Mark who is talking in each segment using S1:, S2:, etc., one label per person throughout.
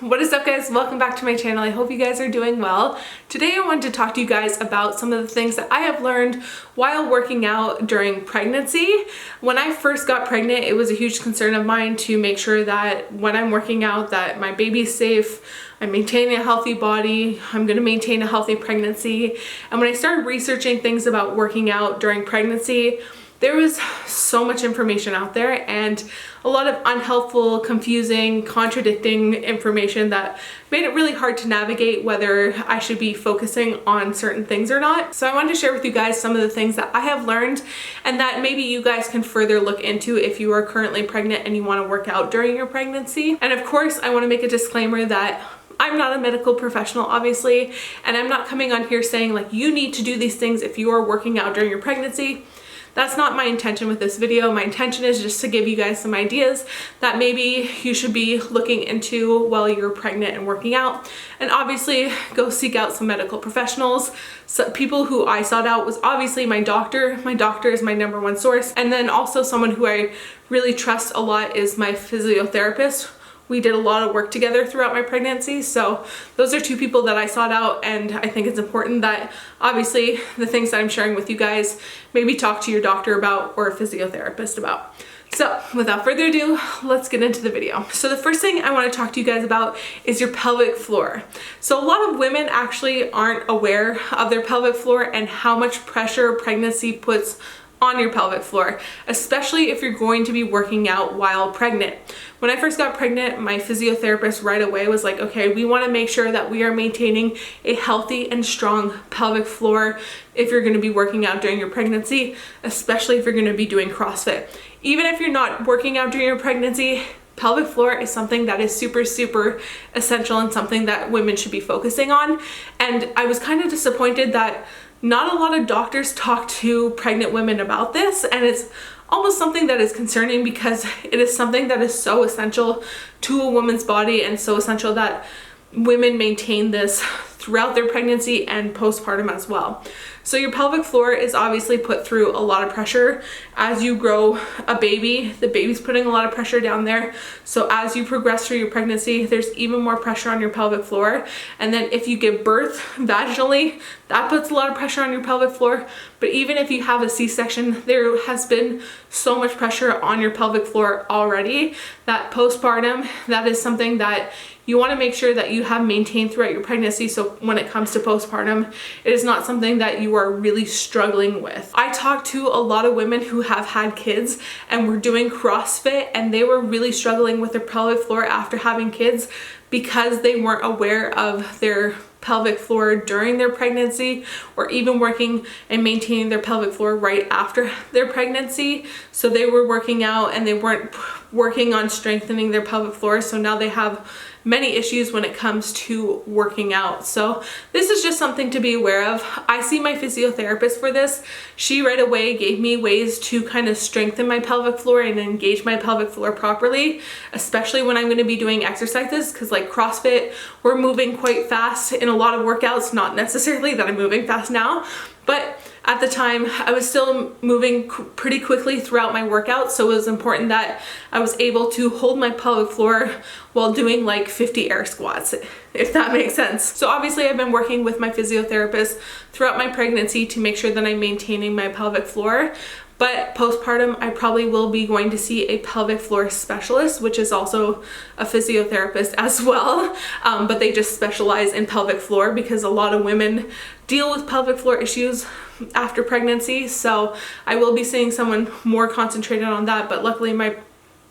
S1: What is up, guys? Welcome back to my channel. I hope you guys are doing well. Today I wanted to talk to you guys about some of the things that I have learned while working out during pregnancy. When I first got pregnant, it was a huge concern of mine to make sure that when I'm working out that my baby's safe, I'm maintaining a healthy body, I'm gonna maintain a healthy pregnancy. And when I started researching things about working out during pregnancy, there was so much information out there and a lot of unhelpful, confusing, contradicting information that made it really hard to navigate whether I should be focusing on certain things or not. So I wanted to share with you guys some of the things that I have learned and that maybe you guys can further look into if you are currently pregnant and you want to work out during your pregnancy. And of course, I want to make a disclaimer that I'm not a medical professional, obviously, and I'm not coming on here saying like you need to do these things if you are working out during your pregnancy. That's not my intention with this video. My intention is just to give you guys some ideas that maybe you should be looking into while you're pregnant and working out. And obviously go seek out some medical professionals. So people who I sought out was obviously my doctor. My doctor is my #1 source. And then also someone who I really trust a lot is my physiotherapist. We did a lot of work together throughout my pregnancy, so those are two people that I sought out, and I think it's important that obviously the things that I'm sharing with you guys, maybe talk to your doctor about or a physiotherapist about. So without further ado, let's get into the video. So the first thing I want to talk to you guys about is your pelvic floor. So a lot of women actually aren't aware of their pelvic floor and how much pressure pregnancy puts on your pelvic floor, especially if you're going to be working out while pregnant. When I first got pregnant, my physiotherapist right away was like, okay, we want to make sure that we are maintaining a healthy and strong pelvic floor if you're going to be working out during your pregnancy, especially if you're going to be doing CrossFit. Even if you're not working out during your pregnancy, pelvic floor is something that is super essential and something that women should be focusing on. And I was kind of disappointed that not a lot of doctors talk to pregnant women about this, and it's almost something that is concerning because it is something that is so essential to a woman's body and so essential that women maintain this throughout their pregnancy and postpartum as well. So your pelvic floor is obviously put through a lot of pressure as you grow a baby. The baby's putting a lot of pressure down there. So as you progress through your pregnancy, there's even more pressure on your pelvic floor. And then if you give birth vaginally, that puts a lot of pressure on your pelvic floor. But even if you have a C-section, there has been so much pressure on your pelvic floor already that postpartum, that is something that you want to make sure that you have maintained throughout your pregnancy, so when it comes to postpartum, it is not something that you are really struggling with. I talked to a lot of women who have had kids and were doing CrossFit, and they were really struggling with their pelvic floor after having kids because they weren't aware of their pelvic floor during their pregnancy or even working and maintaining their pelvic floor right after their pregnancy. So they were working out and they weren't working on strengthening their pelvic floor, so now they have many issues when it comes to working out. So this is just something to be aware of. I see my physiotherapist for this. She right away gave me ways to kind of strengthen my pelvic floor and engage my pelvic floor properly, especially when I'm going to be doing exercises, because like CrossFit, we're moving quite fast in a lot of workouts. Not necessarily that I'm moving fast now, but at the time I was still moving pretty quickly throughout my workout, so it was important that I was able to hold my pelvic floor while doing like 50 air squats, if that makes sense. So obviously I've been working with my physiotherapist throughout my pregnancy to make sure that I'm maintaining my pelvic floor. But postpartum, I probably will be going to see a pelvic floor specialist, which is also a physiotherapist as well. But they just specialize in pelvic floor because a lot of women deal with pelvic floor issues after pregnancy. So I will be seeing someone more concentrated on that. But luckily my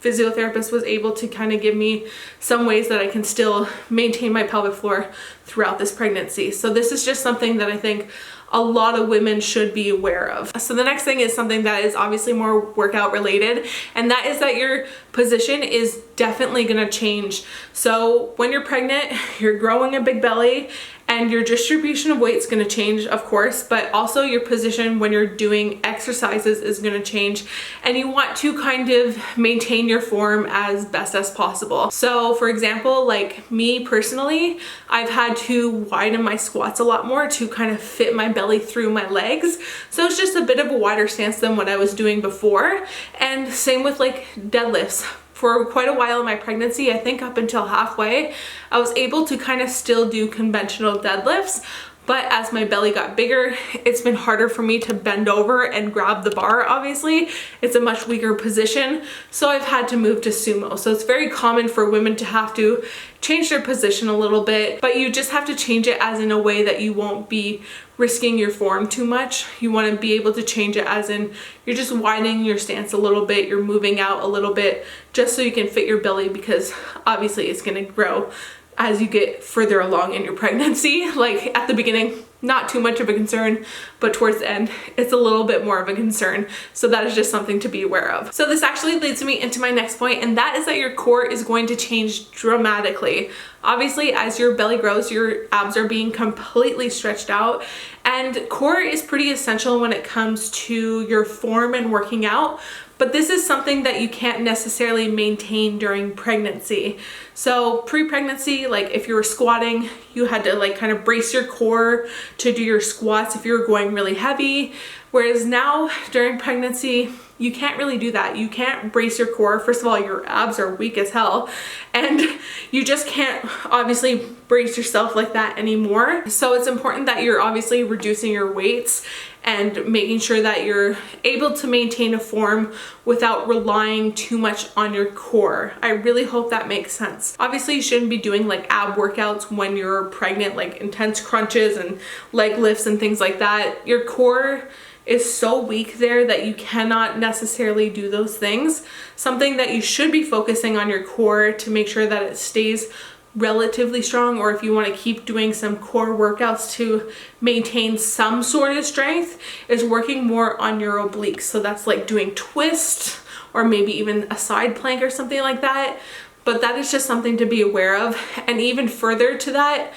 S1: physiotherapist was able to kind of give me some ways that I can still maintain my pelvic floor throughout this pregnancy. So this is just something that I think a lot of women should be aware of. So the next thing is something that is obviously more workout related, and that is that your position is definitely gonna change. So when you're pregnant, you're growing a big belly, and your distribution of weight is going to change, of course, but also your position when you're doing exercises is going to change, and you want to kind of maintain your form as best as possible. So for example, like me personally, I've had to widen my squats a lot more to kind of fit my belly through my legs. So it's just a bit of a wider stance than what I was doing before. And same with like deadlifts. for quite a while in my pregnancy, I think up until halfway, I was able to kind of still do conventional deadlifts. But as my belly got bigger, it's been harder for me to bend over and grab the bar, obviously. It's a much weaker position, so I've had to move to sumo. So it's very common for women to have to change their position a little bit, but you just have to change it as in a way that you won't be risking your form too much. You want to be able to change it as in you're just widening your stance a little bit, you're moving out a little bit, just so you can fit your belly, because obviously it's going to grow as you get further along in your pregnancy. Like at the beginning, not too much of a concern, but towards the end, it's a little bit more of a concern. So that is just something to be aware of. So this actually leads me into my next point, and that is that your core is going to change dramatically. Obviously, as your belly grows, your abs are being completely stretched out, and core is pretty essential when it comes to your form and working out. But this is something that you can't necessarily maintain during pregnancy. So pre-pregnancy, like if you were squatting, you had to like kind of brace your core to do your squats if you were going really heavy. Whereas now during pregnancy, you can't really do that. You can't brace your core. First of all, your abs are weak as hell, and you just can't obviously brace yourself like that anymore. So it's important that you're obviously reducing your weights and making sure that you're able to maintain a form without relying too much on your core. I really hope that makes sense. Obviously, you shouldn't be doing like ab workouts when you're pregnant, like intense crunches and leg lifts and things like that. Your core is so weak there that you cannot necessarily do those things. Something that you should be focusing on your core to make sure that it stays relatively strong, or if you want to keep doing some core workouts to maintain some sort of strength, is working more on your obliques. So that's like doing twists or maybe even a side plank or something like that. But that is just something to be aware of. And even further to that,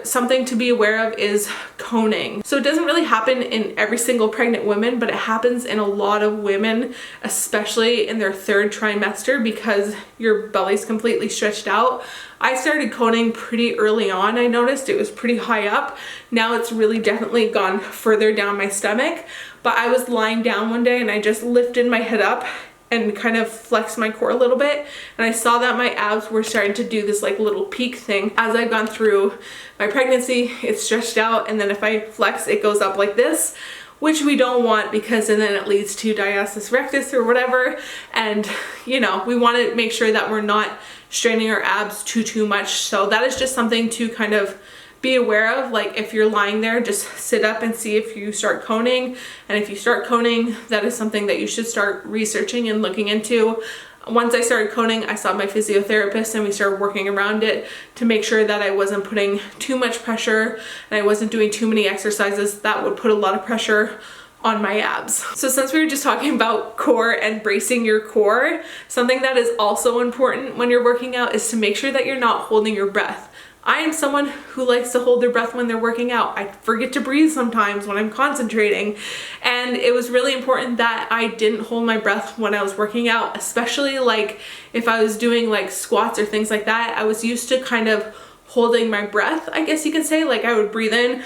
S1: something to be aware of is coning. So it doesn't really happen in every single pregnant woman, but it happens in a lot of women, especially in their third trimester, because your belly's completely stretched out. I started coning pretty early on. I noticed it was pretty high up. Now it's really definitely gone further down my stomach, but I was lying down one day and I just lifted my head up and kind of flex my core a little bit, and I saw that my abs were starting to do this like little peak thing. As I've gone through my pregnancy, it's stretched out, and then if I flex, it goes up like this, which we don't want, because and then it leads to diastasis rectus or whatever. And you know, we want to make sure that we're not straining our abs too much. So that is just something to kind of be aware of. Like if you're lying there, just sit up and see if you start coning. And if you start coning, that is something that you should start researching and looking into. Once I started coning, I saw my physiotherapist and we started working around it to make sure that I wasn't putting too much pressure and I wasn't doing too many exercises that would put a lot of pressure on my abs. So since we were just talking about core and bracing your core, something that is also important when you're working out is to make sure that you're not holding your breath. I am someone who likes to hold their breath when they're working out. I forget to breathe sometimes when I'm concentrating, and it was really important that I didn't hold my breath when I was working out, especially like if I was doing like squats or things like that. I was used to kind of holding my breath, I guess you can say. Like I would breathe in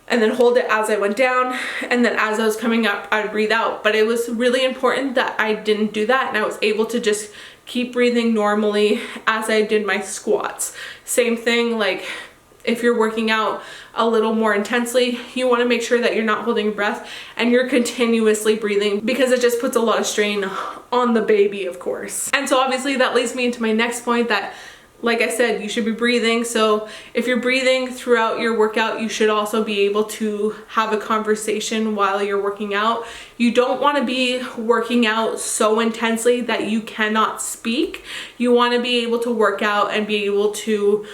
S1: and then hold it as I went down, and then as I was coming up, I would breathe out. But it was really important that I didn't do that, and I was able to just keep breathing normally as I did my squats. Same thing, like if you're working out a little more intensely, you want to make sure that you're not holding your breath and you're continuously breathing, because it just puts a lot of strain on the baby, of course. And so obviously that leads me into my next point, that like I said, you should be breathing. So if you're breathing throughout your workout, you should also be able to have a conversation while you're working out. You don't want to be working out so intensely that you cannot speak. You want to be able to work out and be able to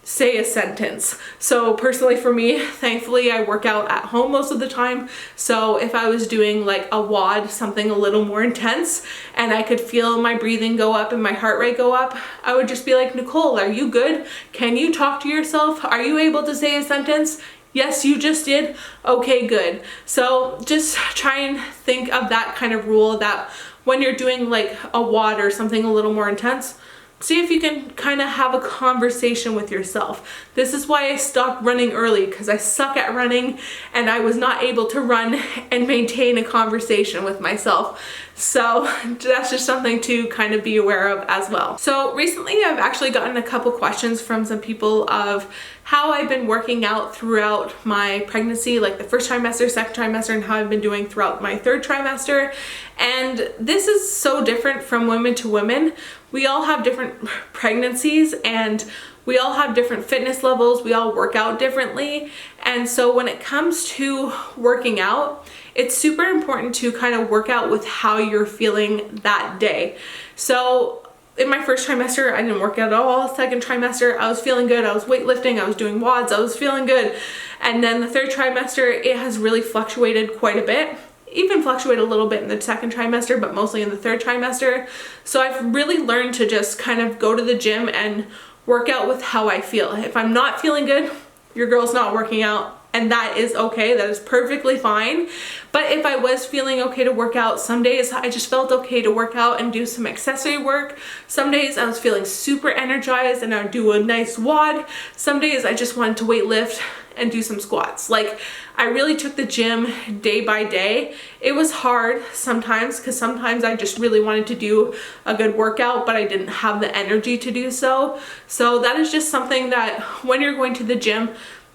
S1: say a sentence. So personally for me, thankfully I work out at home most of the time. So if I was doing like a WOD, something a little more intense, and I could feel my breathing go up and my heart rate go up, I would just be like, Nicole, are you good? Can you talk to yourself? Are you able to say a sentence? Yes, you just did. Okay, good. So just try and think of that kind of rule, that when you're doing like a WOD or something a little more intense, see if you can kind of have a conversation with yourself. This is why I stopped running early, because I suck at running and I was not able to run and maintain a conversation with myself. So that's just something to kind of be aware of as well. So recently I've actually gotten a couple questions from some people of how I've been working out throughout my pregnancy, like the first trimester, second trimester, and how I've been doing throughout my third trimester. And this is so different from women to women. We all have different pregnancies and we all have different fitness levels. We all work out differently. And so when it comes to working out, it's super important to kind of work out with how you're feeling that day. So in my first trimester, I didn't work out at all. Second trimester, I was feeling good. I was weightlifting, I was doing WODs, I was feeling good. And then the third trimester, it has really fluctuated quite a bit. Even fluctuate a little bit in the second trimester, but mostly in the third trimester. So I've really learned to just kind of go to the gym and work out with how I feel. If I'm not feeling good, your girl's not working out. And that is okay, that is perfectly fine. But if I was feeling okay to work out, some days I just felt okay to work out and do some accessory work. Some days I was feeling super energized and I would do a nice WOD. Some days I just wanted to weight lift and do some squats. Like, I really took the gym day by day. It was hard sometimes because sometimes I just really wanted to do a good workout, but I didn't have the energy to do so. So that is just something that when you're going to the gym,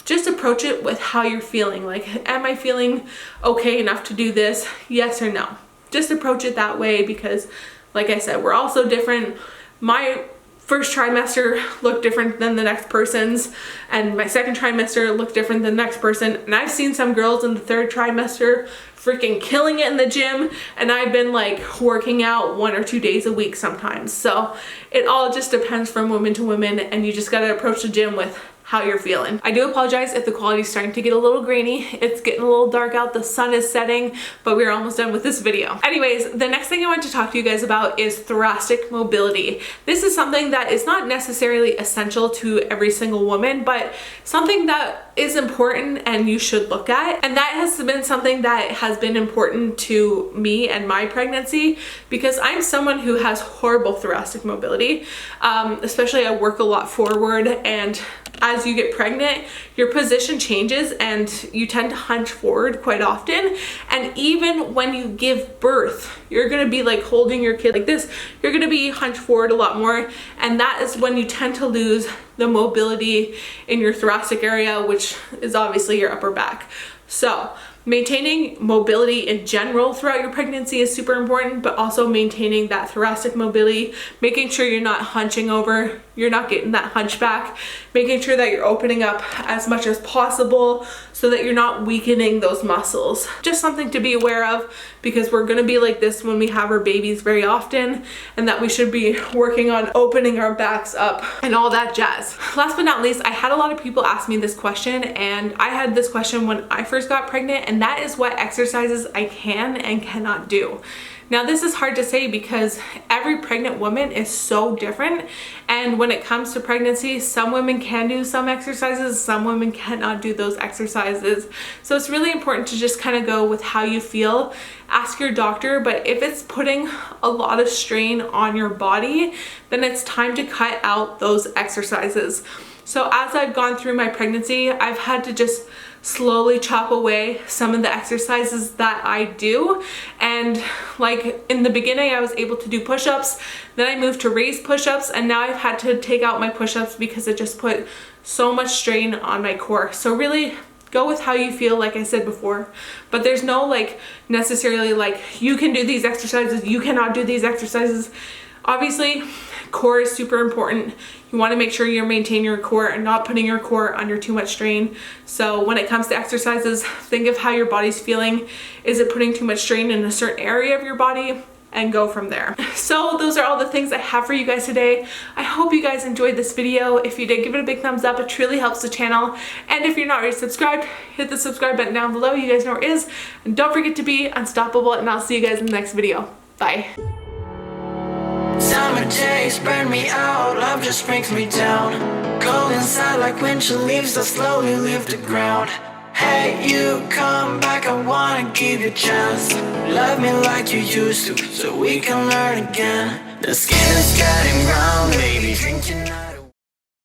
S1: just approach it with how you're feeling. Like, am I feeling okay enough to do this? Yes or no. Just approach it that way because, like I said, we're all so different. My first trimester looked different than the next person's, and my second trimester looked different than the next person. And I've seen some girls in the third trimester freaking killing it in the gym, and I've been like working out 1 or 2 days a week sometimes. So it all just depends from woman to woman, and you just gotta approach the gym with how you're feeling. I do apologize if the quality is starting to get a little grainy. It's getting a little dark out, the sun is setting, but we're almost done with this video. Anyways, the next thing I want to talk to you guys about is thoracic mobility. This is something that is not necessarily essential to every single woman, but something that is important and you should look at. And that has been something that has been important to me and my pregnancy because I'm someone who has horrible thoracic mobility. Especially I work a lot forward, and as you get pregnant, your position changes and you tend to hunch forward quite often. And even when you give birth, you're gonna be like holding your kid like this. You're gonna be hunched forward a lot more. And that is when you tend to lose the mobility in your thoracic area, which is obviously your upper back. So maintaining mobility in general throughout your pregnancy is super important, but also maintaining that thoracic mobility, making sure you're not hunching over, you're not getting that hunchback, making sure that you're opening up as much as possible so that you're not weakening those muscles. Just something to be aware of because we're gonna be like this when we have our babies very often, and that we should be working on opening our backs up and all that jazz. Last but not least, I had a lot of people ask me this question, and I had this question when I first got pregnant, and that is what exercises I can and cannot do. Now this is hard to say because every pregnant woman is so different, and when it comes to pregnancy, some women can do some exercises, some women cannot do those exercises. So it's really important to just kind of go with how you feel. Ask your doctor, but if it's putting a lot of strain on your body, then it's time to cut out those exercises. So as I've gone through my pregnancy, I've had to just slowly chop away some of the exercises that I do. And like in the beginning, I was able to do push-ups, then I moved to raised push-ups, and now I've had to take out my push-ups because it just put so much strain on my core. So really go with how you feel, like I said before, but there's no like necessarily like you can do these exercises, you cannot do these exercises. Obviously, core is super important. You want to make sure you're maintaining your core and not putting your core under too much strain. So when it comes to exercises, think of how your body's feeling. Is it putting too much strain in a certain area of your body? And go from there. So those are all the things I have for you guys today. I hope you guys enjoyed this video. If you did, give it a big thumbs up. It truly helps the channel. And if you're not already subscribed, hit the subscribe button down below. You guys know where it is. And don't forget to be unstoppable, and I'll see you guys in the next video. Bye.
S2: Summer days burn me out, love just brings me down. Cold inside like winter leaves that slowly leave the ground. Hey, you come back, I wanna give you a chance. Love me like you used to, so we can learn again. The skin is getting brown, baby. Drink your night.